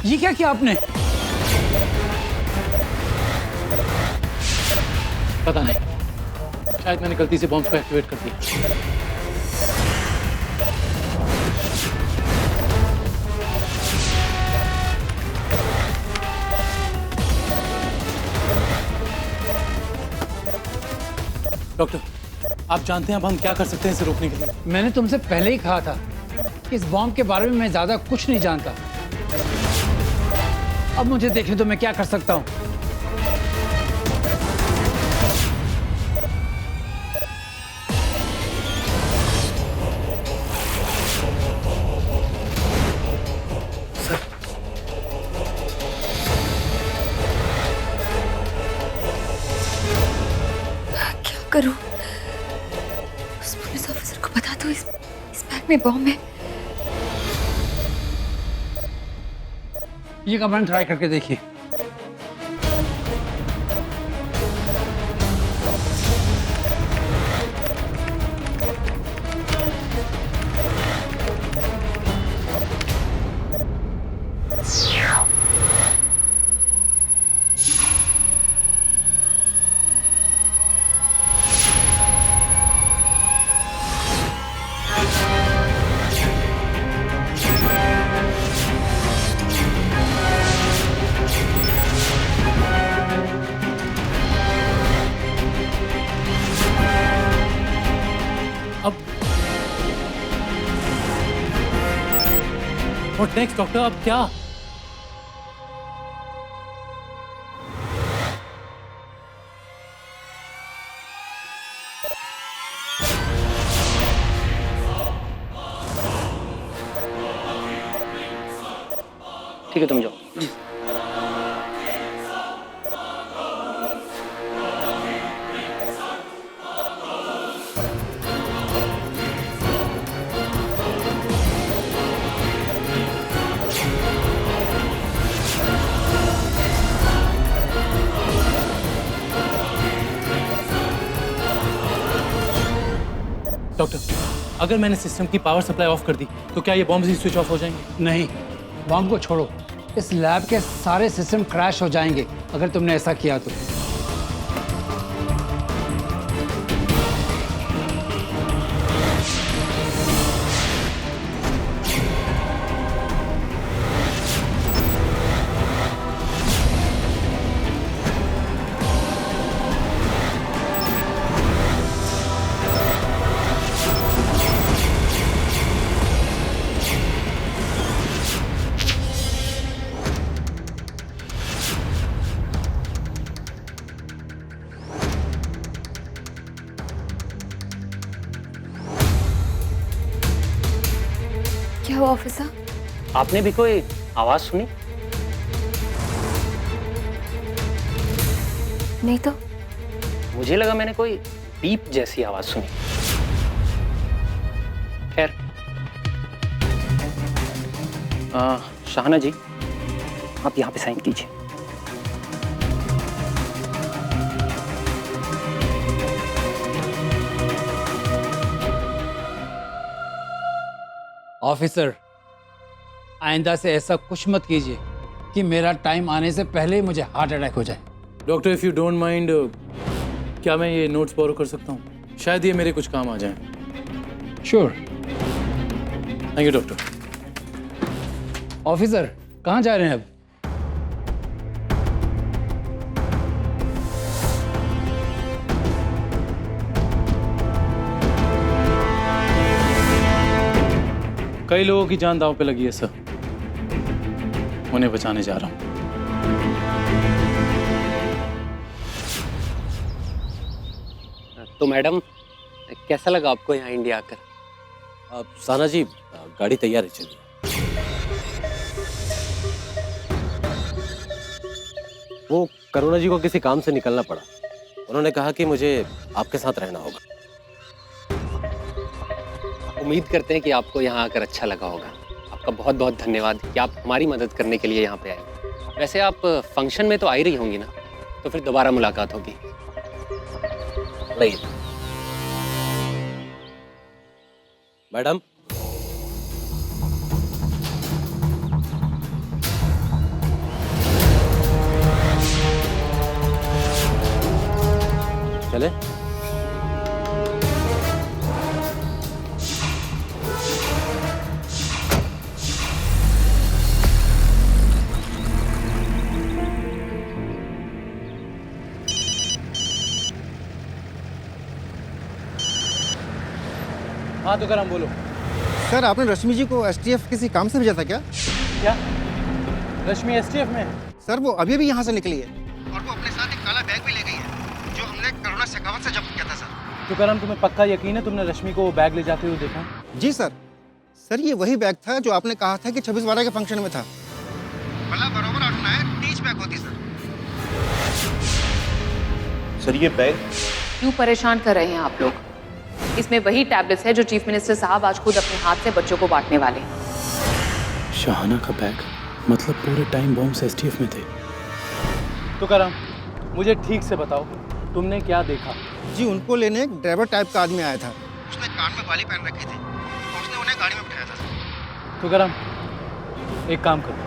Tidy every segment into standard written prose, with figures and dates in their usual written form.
ये क्या किया आपने? पता नहीं, शायद मैंने गलती से बॉम्ब को एक्टिवेट कर दिया। डॉक्टर, आप जानते हैं अब हम क्या कर सकते हैं इसे रोकने के लिए? मैंने तुमसे पहले ही कहा था कि इस बॉम्ब के बारे में मैं ज्यादा कुछ नहीं जानता। अब मुझे देखने दो मैं क्या कर सकता हूँ। करूं? उस पुलिस ऑफिसर को बता दो इस बैग में बॉम्ब है। ये कमांड ट्राई करके देखिए। अब व्हाट नेक्स्ट डॉक्टर? अब क्या? ठीक है, तुम जाओ। डॉक्टर, अगर मैंने सिस्टम की पावर सप्लाई ऑफ कर दी तो क्या ये बॉम्ब ही स्विच ऑफ हो जाएंगे? नहीं, बॉम्ब को छोड़ो। इस लैब के सारे सिस्टम क्रैश हो जाएंगे अगर तुमने ऐसा किया तो। क्या हुआ ऑफिसर? आपने भी कोई आवाज सुनी? नहीं तो। मुझे लगा मैंने कोई बीप जैसी आवाज सुनी। खैर, शाहना जी, आप यहाँ पे साइन कीजिए। ऑफिसर, आइंदा से ऐसा कुछ मत कीजिए कि मेरा टाइम आने से पहले ही मुझे हार्ट अटैक हो जाए। Doctor, if you don't mind, क्या मैं ये नोट्स बोरो कर सकता हूँ? शायद ये मेरे कुछ काम आ जाए। Sure. Thank you doctor. Officer, कहाँ जा रहे हैं अब? कई लोगों की जान दांव पे लगी है सर, उन्हें बचाने जा रहा हूँ। तो मैडम, कैसा लगा आपको यहाँ इंडिया आकर? साना जी, गाड़ी तैयार है, चलिए। वो करुणा जी को किसी काम से निकलना पड़ा। उन्होंने कहा कि मुझे आपके साथ रहना होगा। उम्मीद करते हैं कि आपको यहाँ आकर अच्छा लगा होगा। आपका बहुत बहुत धन्यवाद कि आप हमारी मदद करने के लिए यहाँ पे आए। वैसे आप फंक्शन में तो आ ही रही होंगी ना, तो फिर दोबारा मुलाकात होगी। नहीं मैडम, हाँ तो करम बोलो। सर आपने रश्मि जी को एसटीएफ किसी काम से भेजा था क्या? क्या रश्मि एसटीएफ में है? सर वो अभी भी यहाँ से निकली है और वो अपने साथ एक काला बैग भी ले गई है जो हमने करुणा शेखावत से जब्त किया था सर। तो करम तुम्हें पक्का यकीन है तुमने रश्मि को बैग ले जाते हुए देखा? जी सर। सर ये वही बैग था जो आपने कहा था कि 26/12 के फंक्शन में था। भला बराबर आठना है, टीच बैग होती सर। सर ये बैग क्यों परेशान कर रहे हैं आप लोग? इसमें वही टैबलेट्स है जो चीफ मिनिस्टर साहब आज खुद अपने हाथ से बच्चों को बांटने वाले हैं। शाहाना का बैग, मतलब पूरे टाइम बॉम्ब्स एसटीएफ में थे। तो करम मुझे ठीक से बताओ तुमने क्या देखा? जी उनको लेने एक ड्राइवर टाइप का आदमी आया था। उसने कान में बाली पहन रखी थी तो उसने उन्हें गाड़ी में बिठाया था सर। तो करम एक काम करो,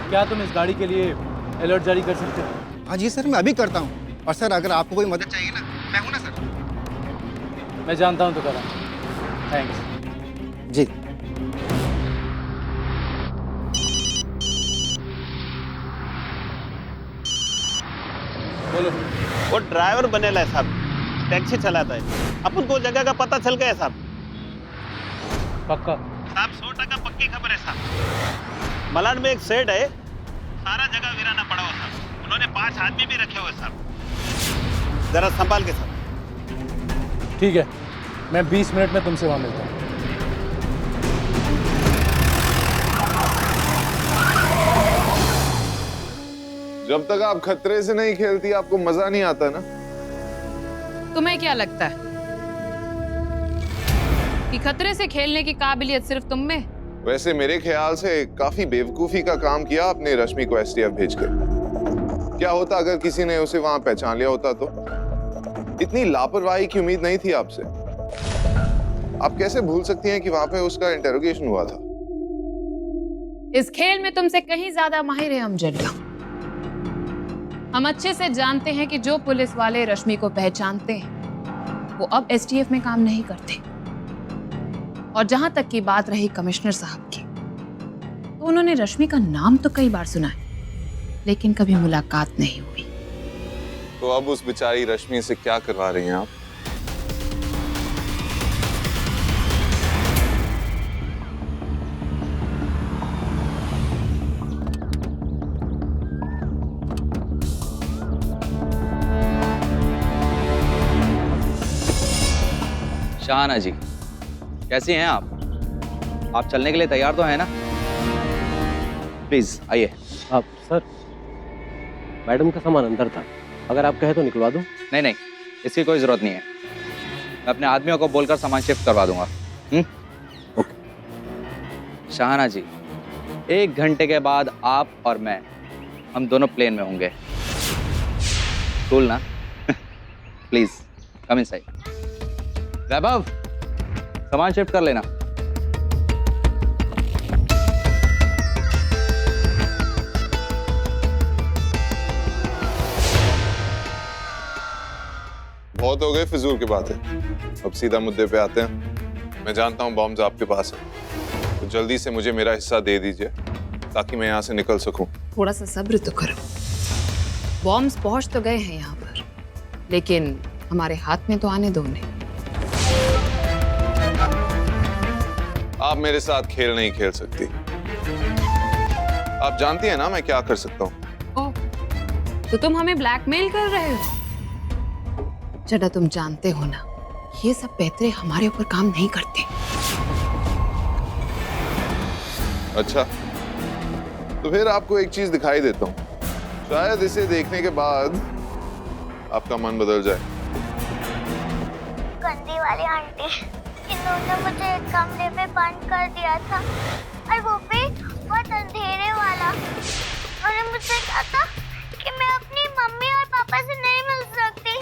क्या तुम इस गाड़ी के लिए अलर्ट जारी कर सकते हो? हाँ जी सर मैं अभी करता हूँ। और सर अगर आपको कोई मदद चाहिए ना मैं हूँ ना सर। मैं जानता हूँ तो करम, थैंक्स। जी बोलो। वो ड्राइवर बनेला है साहब, टैक्सी चलाता है। अपन को जगह का पता चल गया साहब। पक्का? साहब 100% पक्की खबर है साहब। मलाड में एक शेड है, सारा जगह वीराना पड़ा हुआ साहब। उन्होंने 5 आदमी भी रखे हुए साहब, जरा संभाल के साहब। ठीक है, मैं 20 मिनट में तुमसे वहां मिलता हूँ। जब तक आप खतरे से नहीं खेलती आपको मजा नहीं आता ना। तुम्हें क्या लगता है कि खतरे से खेलने की काबिलियत सिर्फ तुम में? वैसे मेरे ख्याल से काफी बेवकूफी का काम किया आपने रश्मि को एसटीएफ भेजकर। क्या होता अगर किसी ने उसे वहां पहचान लिया होता तो? इतनी लापरवाही की उम्मीद नहीं थी आपसे। आप कैसे भूल सकती हैं कि वहां पे उसका इंटेरोगेशन हुआ था? इस खेल में तुमसे कहीं ज्यादा माहिर है हम जड्डा। हम अच्छे से जानते हैं कि जो पुलिस वाले रश्मि को पहचानते हैं वो अब एसटीएफ में काम नहीं करते। और जहां तक की बात रही कमिश्नर साहब की, तो उन्होंने रश्मि का नाम तो कई बार सुना है लेकिन कभी मुलाकात नहीं हुई। तो अब उस बेचारी रश्मि से क्या करवा रही हैं आप? शाहाना जी कैसी हैं आप चलने के लिए तैयार तो हैं ना? प्लीज आइए। आप सर, मैडम का सामान अंदर था, अगर आप कहे तो निकलवा दूं? नहीं नहीं, इसकी कोई जरूरत नहीं है। मैं अपने आदमियों को बोलकर सामान शिफ्ट करवा दूंगा। ओके। शाहाना जी 1 घंटे के बाद आप और मैं, हम दोनों प्लेन में होंगे। कूल ना? Please come inside. वैभव सामान शिफ्ट कर लेना। बहुत हो गए फिजूल की बातें, अब सीधा मुद्दे पे आते हैं। मैं जानता हूँ बॉम्ब्स आपके पास है, तो जल्दी से मुझे मेरा हिस्सा दे दीजिए ताकि मैं यहाँ से निकल सकूं। थोड़ा सा सब्र तो करो। बॉम्ब्स पहुंच तो गए हैं यहाँ पर, लेकिन हमारे हाथ में तो आने दो उन्हें। आप मेरे साथ खेल नहीं खेल सकती। आप जानती हैं ना मैं क्या कर सकता हूँ। ओह, तो तुम हमें ब्लैकमेल कर रहे हो? जड़ा तुम जानते हो ना, ये सब पैतरे हमारे ऊपर काम नहीं करते। अच्छा, तो फिर आपको एक चीज दिखाई देता हूँ, शायद इसे देखने के बाद आपका मन बदल जाए। गंदी वाली आंटी, इन्होंने मुझे एक कमरे में बंद कर दिया था और वो भी बहुत अंधेरे वाला। उन्होंने मुझसे कहा था कि मैं अपनी मम्मी और पापा से नहीं मिल सकती।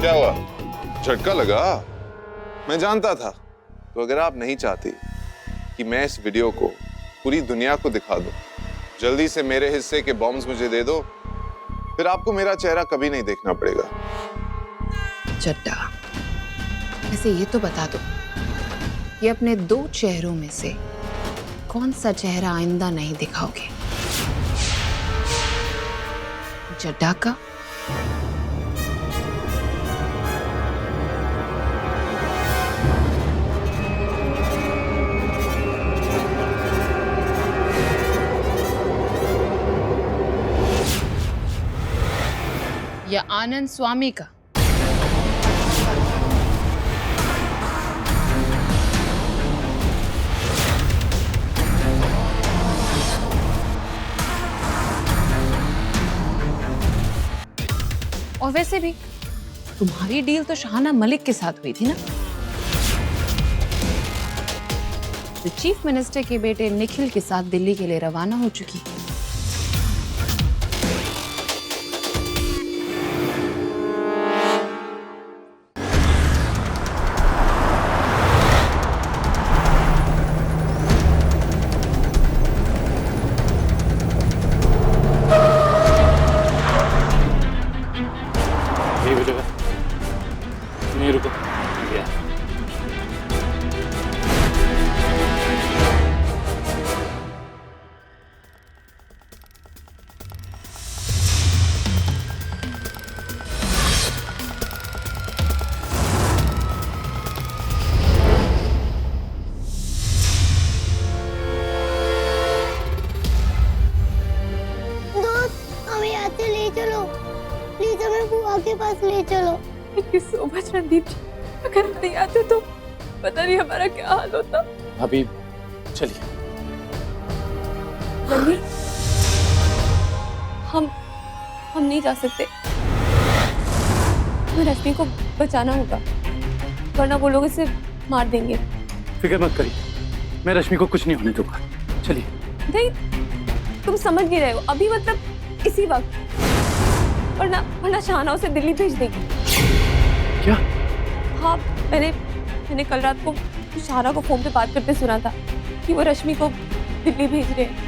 क्या हुआ, झटका लगा? मैं जानता था। तो अगर आप नहीं चाहती कि मैं इस वीडियो को पूरी दुनिया को दिखा दूं, जल्दी से मेरे हिस्से के बॉम्ब्स मुझे दे दो, फिर आपको मेरा चेहरा कभी नहीं देखना पड़ेगा। चड्डा, वैसे ये तो बता दो कि अपने 2 चेहरों में से कौन सा चेहरा आइंदा नहीं दिखाओगे? चड्डा का या आनंद स्वामी का? और वैसे भी तुम्हारी डील तो शाहाना मलिक के साथ हुई थी ना, जो चीफ मिनिस्टर के बेटे निखिल के साथ दिल्ली के लिए रवाना हो चुकी है। यही वजह नहीं रुको। हमें यहाँ से ले चलो प्लीज, हमें बुआ के पास ले चलो। Thank you so much Randeep ji. अगर हम नहीं आते तो पता नहीं हमारा क्या हाल होता। अभी चलिए। रणदीप, हम नहीं जा सकते। हमें रश्मि को बचाना होगा, वरना वो लोग इसे मार देंगे। फिक्र मत करिए, मैं रश्मि को कुछ नहीं होने दूंगा। चलिए। नहीं, तुम समझ नहीं रहे हो। अभी मतलब इसी वक्त, वरना शाहाना उसे दिल्ली भेज देगी। क्या? हाँ, मैंने कल रात को शाहाना को फोन पे बात करते सुना था कि वो रश्मि को दिल्ली भेज रहे हैं।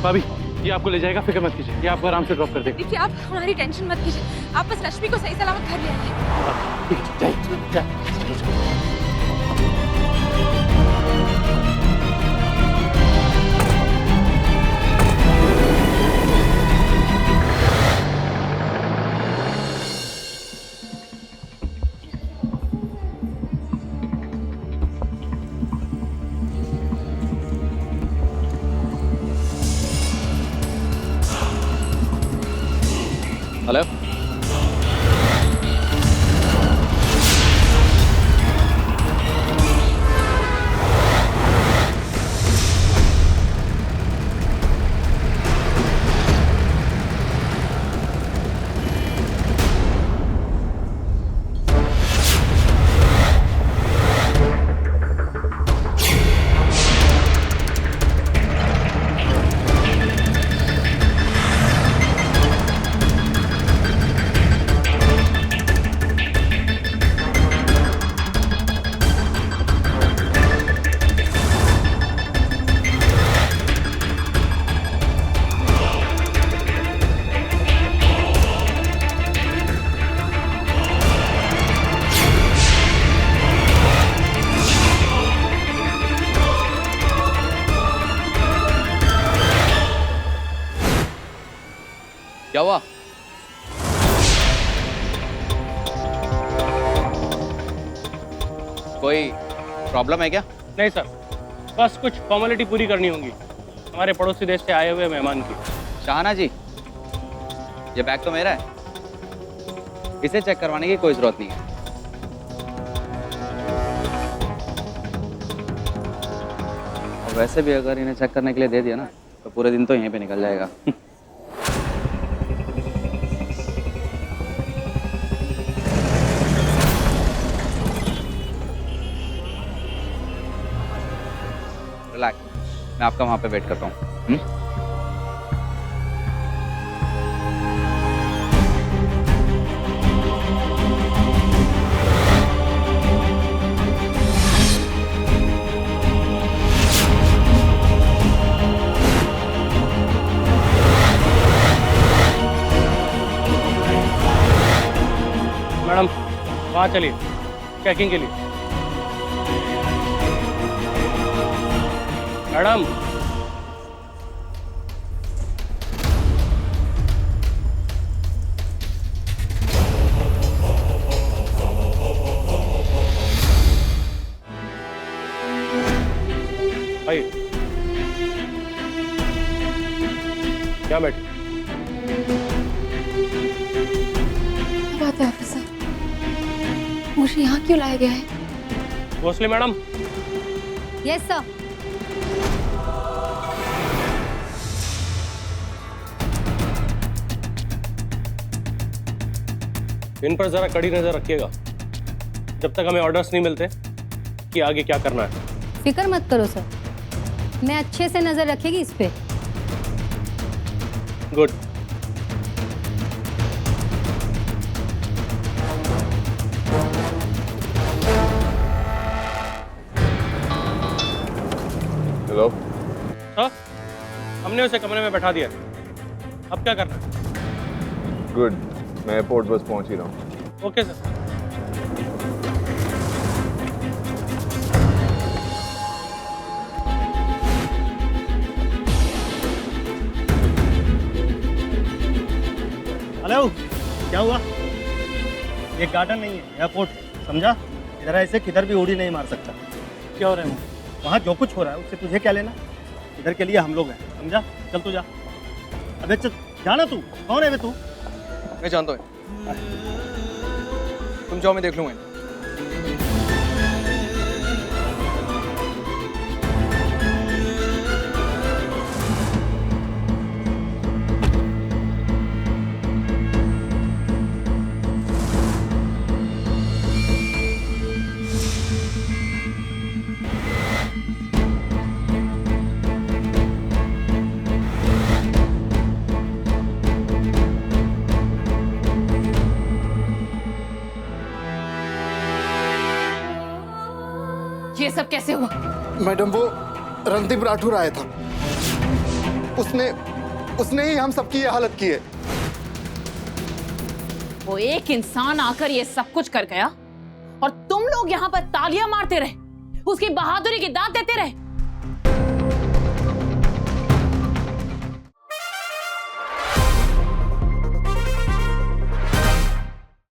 भाभी, ये आपको ले जाएगा, फिक्र मत कीजिए। ये आपको आराम से ड्रॉप कर देगा। देखिए, आप हमारी टेंशन मत कीजिए। आप बस रश्मि को सही सलामत घर ले आइए। ठीक है, जाइए। हेलो, क्या हुआ? कोई प्रॉब्लम है क्या? नहीं सर, बस कुछ फॉर्मेलिटी पूरी करनी होगी हमारे पड़ोसी देश से आए हुए मेहमान की। शाहाना जी, ये बैग तो मेरा है, इसे चेक करवाने की कोई जरूरत नहीं है। और वैसे भी अगर इन्हें चेक करने के लिए दे दिया ना, तो पूरे दिन तो यहीं पे निकल जाएगा। रिलैक्स, मैं आपका वहां पे वेट करता हूँ। वहाँ चलिए चेकिंग के लिए। मैडम, आइए। क्या बैठे? क्या बात है ऑफिसर, मुझे यहाँ क्यों लाया गया है? Bhosle madam, yes sir. इन पर जरा कड़ी नजर रखिएगा जब तक हमें ऑर्डर्स नहीं मिलते कि आगे क्या करना है। फिक्र मत करो सर, मैं अच्छे से नजर रखेगी इस पे। गुड। हेलो सर, हमने उसे कमरे में बैठा दिया। अब क्या करना है? गुड, मैं एयरपोर्ट बस पहुंच ही रहा हूँ। Okay sir. हेलो, क्या हुआ? ये गार्डन नहीं है, एयरपोर्ट, समझा? इधर ऐसे किधर भी उड़ी नहीं मार सकता। क्या हो रहा है? वहाँ जो कुछ हो रहा है उससे तुझे क्या लेना? इधर के लिए हम लोग हैं, समझा? चल तू जा। अबे चल जाना। तू कौन है बे तू? मैं जानता हूँ, तुम जाओ, मैं देख लूंगा। ये सब कैसे हुआ? मैडम, वो रणदीप राठौर आया था, उसने ही हम सबकी ये हालत की है। वो एक इंसान आकर ये सब कुछ कर गया और तुम लोग यहाँ पर तालियां मारते रहे, उसकी बहादुरी की दाद देते रहे।